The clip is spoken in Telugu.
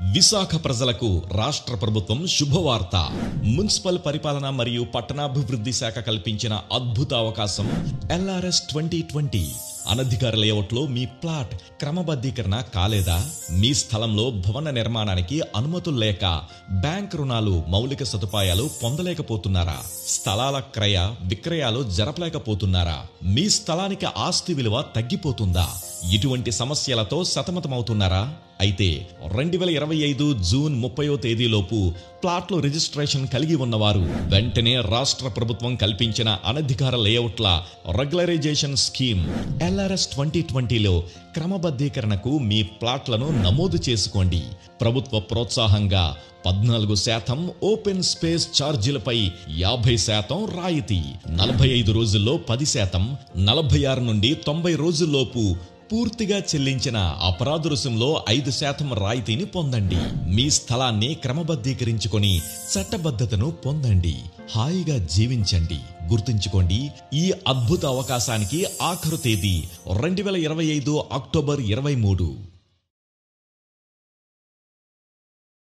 విశాఖ ప్రజలకు రాష్ట్ర ప్రభుత్వం శుభవార్త. మున్సిపల్ పరిపాలన మరియు పట్టణాభివృద్ధి శాఖ కల్పించిన అద్భుత అవకాశం LRS 2020. అనధికార లేఅవుట్లో మీ ప్లాట్ క్రమబద్ధీకరణ కాలేదా? మీ స్థలంలో భవన నిర్మాణానికి అనుమతులు లేక బ్యాంక్ రుణాలు, మౌలిక సదుపాయాలు పొందలేకపోతున్నారా? స్థలాల క్రయ విక్రయాలు జరపలేకపోతున్నారా? మీ స్థలానికి ఆస్తి విలువ తగ్గిపోతుందా? ఇటువంటి సమస్యలతో సతమతమవుతున్నారా? అయితే 2025 జూన్ 30వ తేదీలోపు ప్లాట్లు రిజిస్ట్రేషన్ కలిగి ఉన్నవారు వెంటనే రాష్ట్ర ప్రభుత్వం కల్పించిన అనధికార లేఅవుట్ల రెగ్యులరైజేషన్ స్కీమ్ LRS 2020లో క్రమబద్ధీకరణకు మీ ప్లాట్లను నమోదు చేసుకోండి. ప్రభుత్వ ప్రోత్సాహంగా 14% ఓపెన్ స్పేస్ ఛార్జీలపై 50% రాయితీ, 45 రోజుల్లో 10%, 46 నుండి 90 రోజుల్లోపు పూర్తిగా చెల్లించిన అపరాధ రుసుంలో 5% రాయితీని పొందండి. మీ స్థలాన్ని క్రమబద్ధీకరించుకొని చట్టబద్ధతను పొందండి. హాయిగా జీవించండి. గుర్తుంచుకోండి, ఈ అద్భుత అవకాశానికి ఆఖరు తేదీ 2025 అక్టోబర్ 23.